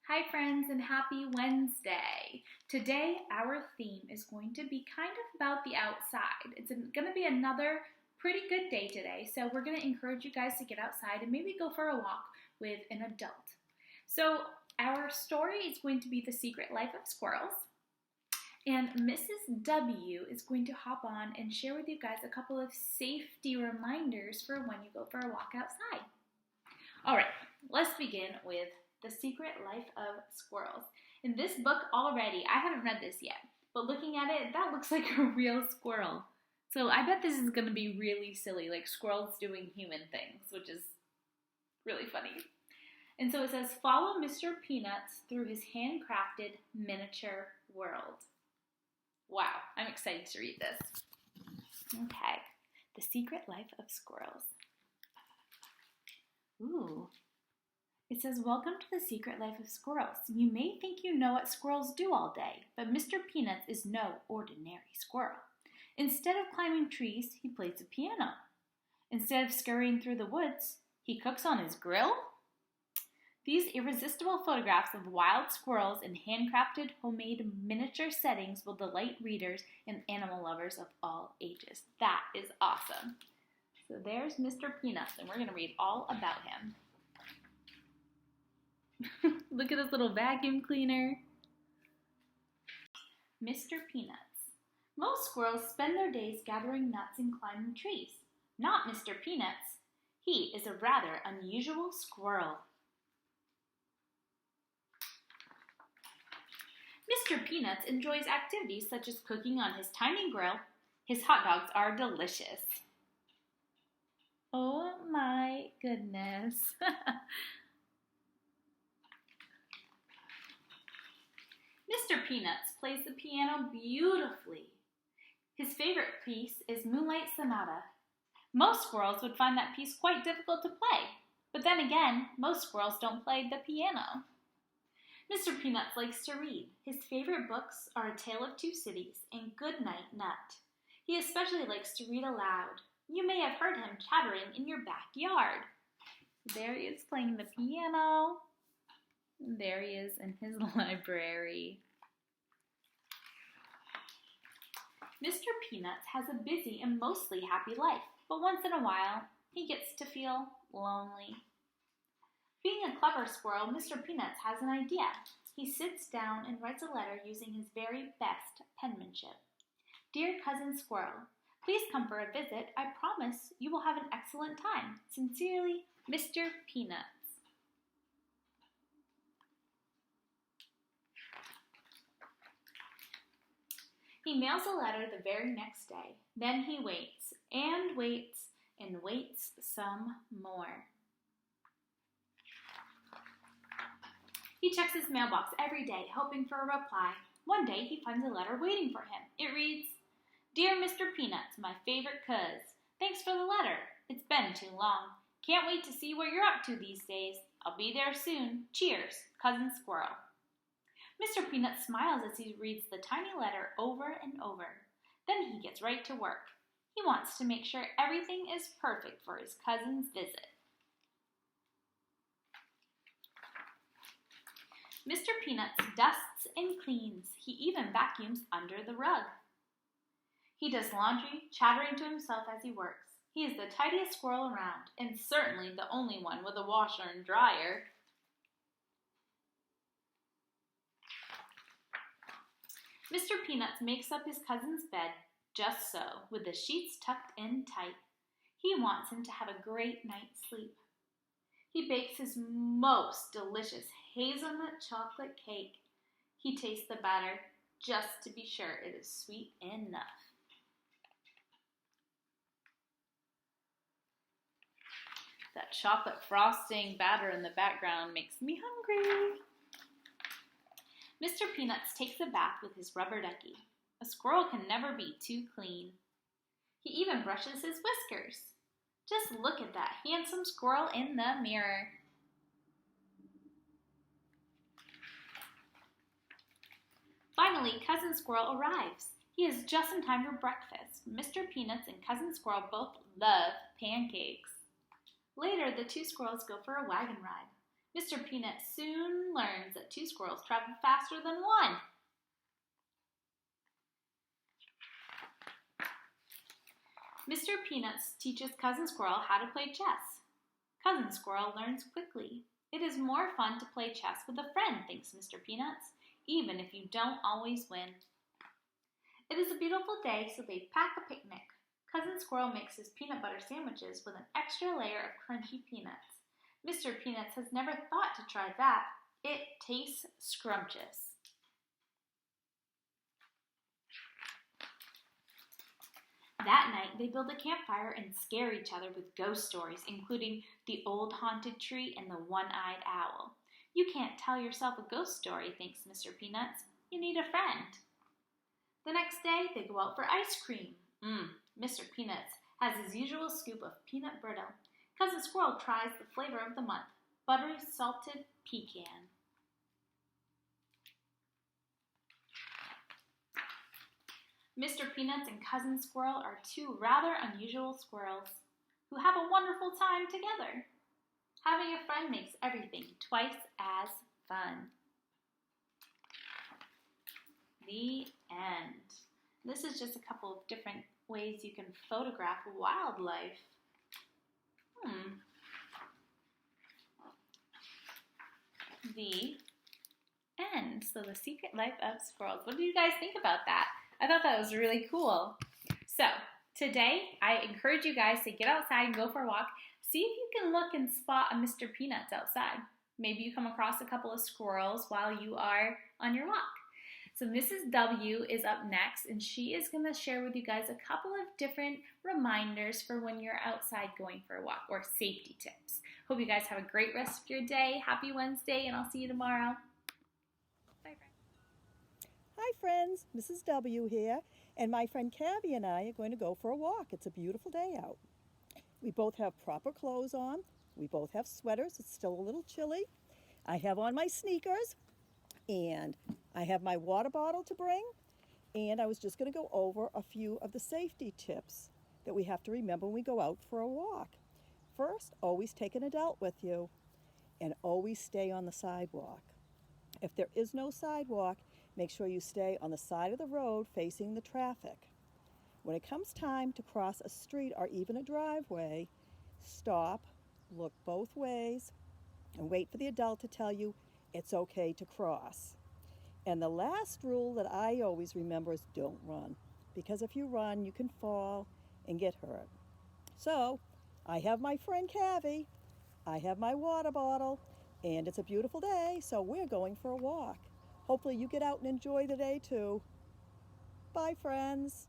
Hi friends and happy Wednesday. Today our theme is going to be kind of about the outside. It's going to be another pretty good day today, so we're going to encourage you guys to get outside and maybe go for a walk with an adult. So our story is going to be The Secret Life of Squirrels, and Mrs. W is going to hop on and share with you guys a couple of safety reminders for when you go for a walk outside. All right, let's begin with The Secret Life of Squirrels. In this book already, I haven't read this yet, but looking at it, that looks like a real squirrel. So I bet this is going to be really silly, like squirrels doing human things, which is really funny. And so it says, follow Mr. Peanuts through his handcrafted miniature world. Wow, I'm excited to read this. Okay, The Secret Life of Squirrels. Ooh. It says, welcome to the secret life of squirrels. You may think you know what squirrels do all day, but Mr. Peanuts is no ordinary squirrel. Instead of climbing trees, he plays the piano. Instead of scurrying through the woods, he cooks on his grill. These irresistible photographs of wild squirrels in handcrafted, homemade miniature settings will delight readers and animal lovers of all ages. That is awesome. So there's Mr. Peanuts, and we're going to read all about him. Look at this little vacuum cleaner. Mr. Peanuts. Most squirrels spend their days gathering nuts and climbing trees. Not Mr. Peanuts. He is a rather unusual squirrel. Mr. Peanuts enjoys activities such as cooking on his tiny grill. His hot dogs are delicious. Oh my goodness. Mr. Peanuts plays the piano beautifully. His favorite piece is Moonlight Sonata. Most squirrels would find that piece quite difficult to play, but then again, most squirrels don't play the piano. Mr. Peanuts likes to read. His favorite books are A Tale of Two Cities and Goodnight Nut. He especially likes to read aloud. You may have heard him chattering in your backyard. There he is playing the piano. There he is in his library. Mr. Peanuts has a busy and mostly happy life, but once in a while, he gets to feel lonely. Being a clever squirrel, Mr. Peanuts has an idea. He sits down and writes a letter using his very best penmanship. Dear Cousin Squirrel, please come for a visit. I promise you will have an excellent time. Sincerely, Mr. Peanuts. He mails a letter the very next day. Then he waits and waits and waits some more. He checks his mailbox every day, hoping for a reply. One day, he finds a letter waiting for him. It reads, Dear Mr. Peanuts, my favorite cuz, thanks for the letter. It's been too long. Can't wait to see what you're up to these days. I'll be there soon. Cheers, Cousin Squirrel. Mr. Peanuts smiles as he reads the tiny letter over and over. Then he gets right to work. He wants to make sure everything is perfect for his cousin's visit. Mr. Peanuts dusts and cleans. He even vacuums under the rug. He does laundry, chattering to himself as he works. He is the tidiest squirrel around, and certainly the only one with a washer and dryer. Mr. Peanuts makes up his cousin's bed just so, with the sheets tucked in tight. He wants him to have a great night's sleep. He bakes his most delicious hazelnut chocolate cake. He tastes the batter just to be sure it is sweet enough. That chocolate frosting batter in the background makes me hungry. Mr. Peanuts takes a bath with his rubber ducky. A squirrel can never be too clean. He even brushes his whiskers. Just look at that handsome squirrel in the mirror. Finally, Cousin Squirrel arrives. He is just in time for breakfast. Mr. Peanuts and Cousin Squirrel both love pancakes. Later, the two squirrels go for a wagon ride. Mr. Peanut soon learns that that 2 squirrels travel faster than 1. Mr. Peanuts teaches Cousin Squirrel how to play chess. Cousin Squirrel learns quickly. It is more fun to play chess with a friend, thinks Mr. Peanuts, even if you don't always win. It is a beautiful day, so they pack a picnic. Cousin Squirrel makes his peanut butter sandwiches with an extra layer of crunchy peanuts. Mr. Peanuts has never thought to try that. It tastes scrumptious. That night, they build a campfire and scare each other with ghost stories, including the old haunted tree and the one-eyed owl. You can't tell yourself a ghost story, thinks Mr. Peanuts. You need a friend. The next day, they go out for ice cream. Mr. Peanuts has his usual scoop of peanut brittle. Cousin Squirrel tries the flavor of the month, buttery salted pecan. Mr. Peanuts and Cousin Squirrel are 2 rather unusual squirrels who have a wonderful time together. Having a friend makes everything twice as fun. The end. This is just a couple of different ways you can photograph wildlife. The end. So the secret life of squirrels. What do you guys think about that? I thought that was really cool. So today, I encourage you guys to get outside and go for a walk. See if you can look and spot a Mr. Peanuts outside. Maybe you come across a couple of squirrels while you are on your walk. So Mrs. W is up next, and she is going to share with you guys a couple of different reminders for when you're outside going for a walk, or safety tips. Hope you guys have a great rest of your day. Happy Wednesday, and I'll see you tomorrow. Bye, friends. Hi, friends. Mrs. W here, and my friend Cabby and I are going to go for a walk. It's a beautiful day out. We both have proper clothes on. We both have sweaters. It's still a little chilly. I have on my sneakers, and I have my water bottle to bring, and I was just going to go over a few of the safety tips that we have to remember when we go out for a walk. First, always take an adult with you, and always stay on the sidewalk. If there is no sidewalk, make sure you stay on the side of the road facing the traffic. When it comes time to cross a street or even a driveway, stop, look both ways, and wait for the adult to tell you it's okay to cross. And the last rule that I always remember is don't run, because if you run, you can fall and get hurt. So, I have my friend Cabby, I have my water bottle, and it's a beautiful day, so we're going for a walk. Hopefully you get out and enjoy the day too. Bye, friends.